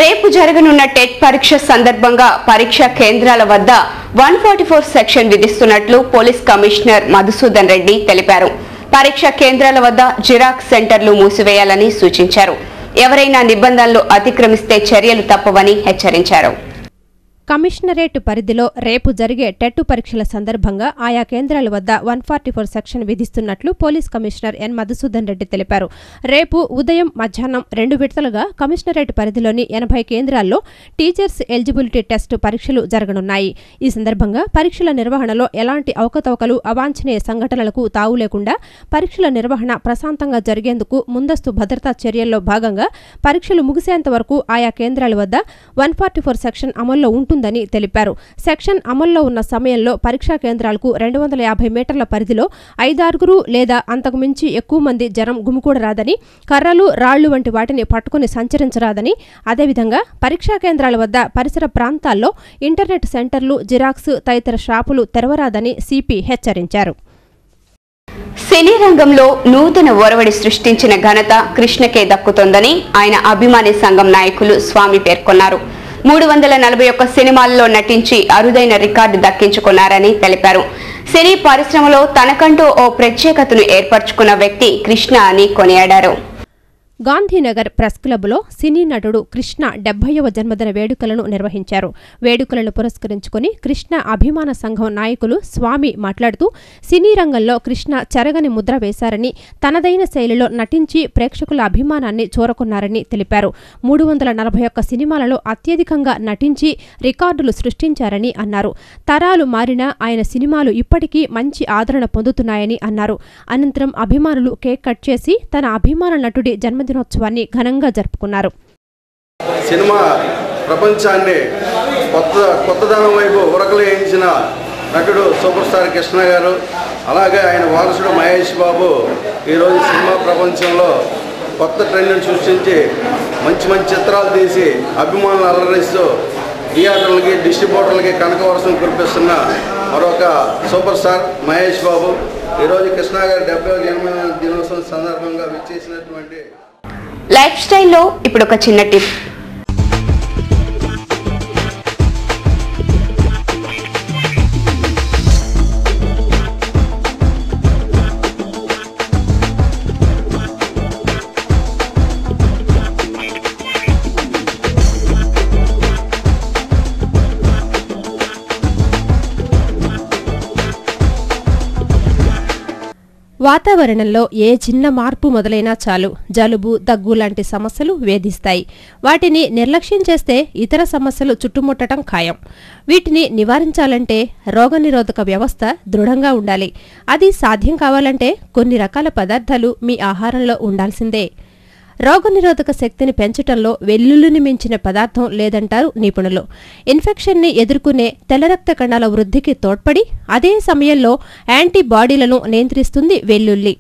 రేపు జరగనున్న టెట్ పరీక్ష సందర్భంగా పరీక్షా కేంద్రాల వద్ద 144 సెక్షన్ విధిస్తున్నట్లు పోలీస్ కమిషనర్ మధుసూదన్ రెడ్డి తెలిపారు. పరీక్షా కేంద్రాల వద్ద జిరాక్స్ సెంటర్లు మూసివేయాలని సూచించారు. ఎవరైనా నిబంధనలు అతిక్రమిస్తే చర్యలు తప్పవని హెచ్చరించారు. కమిషనరేట్ పరిధిలో రేపు జరిగే టెట్ పరీక్షల సందర్భంగా ఆయా కేంద్రాల వద్ద 144 సెక్షన్ విధిస్తున్నట్లు police commissioner N Madhusudan Reddy తెలిపారు. రేపు ఉదయం మధ్యాహ్నం 2 విడతలుగా కమిషనరేట్ పరిధిలోని 80 కేంద్రాల్లో టీచర్స్ ఎలిజిబిలిటీ టెస్ట్ పరీక్షలు జరగనున్నాయి. ఈ సందర్భంగా పరీక్షల నిర్వహణలో ఎలాంటి అవకతవకలు, అవాంఛనీయ సంఘటనలకు తావు లేకుండా పరీక్షల నిర్వహణ ప్రశాంతంగా జరిగేందుకు ముందస్తు భద్రతా చర్యల్లో భాగంగా పరీక్షలు ముగిసేంత వరకు ఆయా కేంద్రాల వద్ద 144 సెక్షన్ అమల్లో ఉంటుందని తెలిపారు. సెక్షన్ అమల్లో ఉన్న సమయంలో పరీక్షా కేంద్రాలకు 250 మీటర్ల పరిధిలో 5-6 లేదా అంతకు మించి ఎక్కువ మంది జనం గుమికూడరాదని, కర్రలు, రాళ్లు వంటి వాటిని పట్టుకుని సంచరించరాదని, అదేవిధంగా పరీక్షా కేంద్రాల వద్ద పరిసర ప్రాంతాల్లో ఇంటర్నెట్ సెంటర్లు, జిరాక్స్ తదితర షాపులు తెరవరాదని సిపి హెచ్చరించారు. సినీ రంగంలో నూతన ఒరవడి సృష్టించిన ఘనత కృష్ణకే దక్కుతోందని ఆయన అభిమాని సంఘం నాయకులు స్వామి పేర్కొన్నారు. 341 సినిమాల్లో నటించి అరుదైన రికార్డు దక్కించుకున్నారని తెలిపారు. సినీ పరిశ్రమలో తనకంటూ ఓ ప్రత్యేకతను ఏర్పరచుకున్న వ్యక్తి కృష్ణ అని కొనియాడారు. గాంధీనగర్ ప్రెస్ క్లబ్లో సినీ నటుడు కృష్ణ 70వ జన్మదిన వేడుకలను నిర్వహించారు. వేడుకలను పురస్కరించుకుని కృష్ణ అభిమాన సంఘం నాయకులు స్వామి మాట్లాడుతూ సినీ రంగంలో కృష్ణ చెరగని ముద్ర వేశారని, తనదైన శైలిలో నటించి ప్రేక్షకుల అభిమానాన్ని చూరకున్నారని తెలిపారు. 341 సినిమాలలో అత్యధికంగా నటించి రికార్డులు సృష్టించారని అన్నారు. తరాలు మారినా ఆయన సినిమాలు ఇప్పటికీ మంచి ఆదరణ పొందుతున్నాయని అన్నారు. అనంతరం అభిమానులు కేక్ కట్ చేసి తన అభిమాన నటుడి జన్మదినోత్సవాన్ని ఘనంగా జరుపుకున్నారు. సినిమా ప్రపంచాన్ని కొత్తదనం వైపు ఉరకలేయించిన నటుడు సూపర్ స్టార్ కృష్ణ గారు, అలాగే ఆయన వారసుడు మహేష్ బాబు ఈరోజు సినిమా ప్రపంచంలో కొత్త ట్రెండ్ని సృష్టించి మంచి మంచి చిత్రాలు తీసి అభిమానులు అలరిస్తూ థియేటర్లకి, డిస్ట్రిబ్యూటర్లకి కనకవర్షం కురిపిస్తున్న మరొక సూపర్ స్టార్ మహేష్ బాబు ఈరోజు కృష్ణ గారి 70వ జన్మదినోత్సవం సందర్భంగా విచ్చేసినటువంటి లైఫ్ స్టైల్లో ఇప్పుడు ఒక చిన్న టిప్. వాతావరణంలో ఏ చిన్న మార్పు మొదలైనా చాలు జలుబు, దగ్గు లాంటి సమస్యలు వేధిస్తాయి. వాటిని నిర్లక్ష్యం చేస్తే ఇతర సమస్యలు చుట్టుముట్టడం ఖాయం. వీటిని నివారించాలంటే రోగనిరోధక వ్యవస్థ దృఢంగా ఉండాలి. అది సాధ్యం కావాలంటే కొన్ని రకాల పదార్థాలు మీ ఆహారంలో ఉండాల్సిందే. రోగనిరోధక శక్తిని పెంచటంలో వెల్లుల్లిని మించిన పదార్థం లేదంటారు నిపుణులు. ఇన్ఫెక్షన్ని ఎదుర్కొనే తెల్ల రక్త కణాల వృద్ధికి తోడ్పడి అదే సమయంలో యాంటీబాడీలను నియంత్రిస్తుంది వెల్లుల్లి.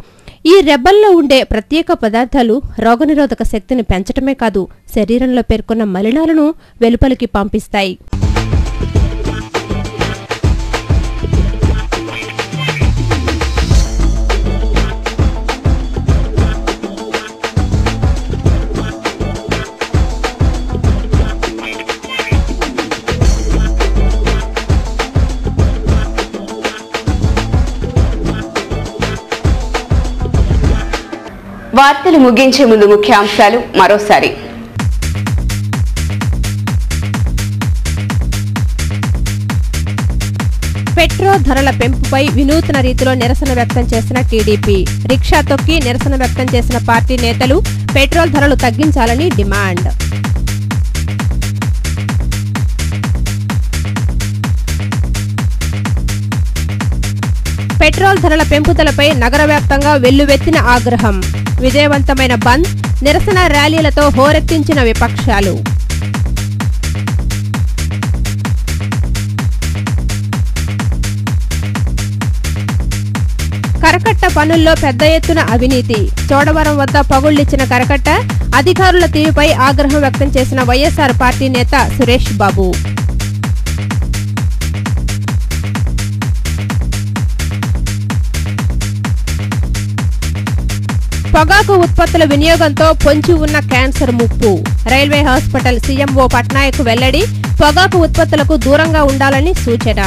ఈ రెబ్బల్లో ఉండే ప్రత్యేక పదార్థాలు రోగనిరోధక శక్తిని పెంచటమే కాదు, శరీరంలో పేర్కొన్న మలినాలను వెలుపలికి పంపిస్తాయి. వార్తలు ముగించే ముందు ముఖ్యాంశాలు మరోసారి. పెట్రోల్ ధరల పెంపుపై వినూత్న రీతిలో నిరసన వ్యక్తం చేసిన టీడీపీ. రిక్షా తొక్కి నిరసన వ్యక్తం చేసిన పార్టీ నేతలు పెట్రోల్ ధరలు తగ్గించాలని డిమాండ్. పెట్రోల్ ధరల పెంపుదలపై నగర వ్యాప్తంగా వెల్లువెత్తిన ఆగ్రహం. విజయవంతమైన బంద్, నిరసన ర్యాలీలతో హోరెత్తించిన విపక్షాలు. కరకట్ట పనుల్లో పెద్ద ఎత్తున అవినీతి. చోడవరం వద్ద పగుళ్లిచ్చిన కరకట్ట, అధికారుల తీరుపై ఆగ్రహం వ్యక్తం చేసిన వైఎస్ఆర్ పార్టీ నేత సురేష్ బాబు. పొగాకు ఉత్పత్తుల వినియోగంతో పొంచి ఉన్న క్యాన్సర్ ముప్పు. రైల్వే హాస్పిటల్ సీఎంఓ పట్నాయక్ వెల్లడి. పొగాకు ఉత్పత్తులకు దూరంగా ఉండాలని సూచన.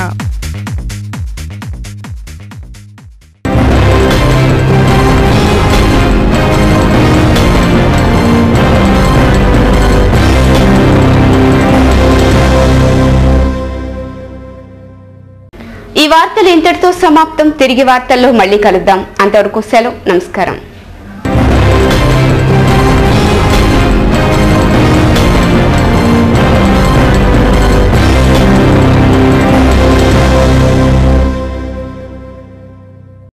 ఈ వార్తలు ఇంతటితో సమాప్తం. తిరిగి వార్తల్లో మళ్ళీ కలుద్దాం. అంతవరకు సెలవు. నమస్కారం.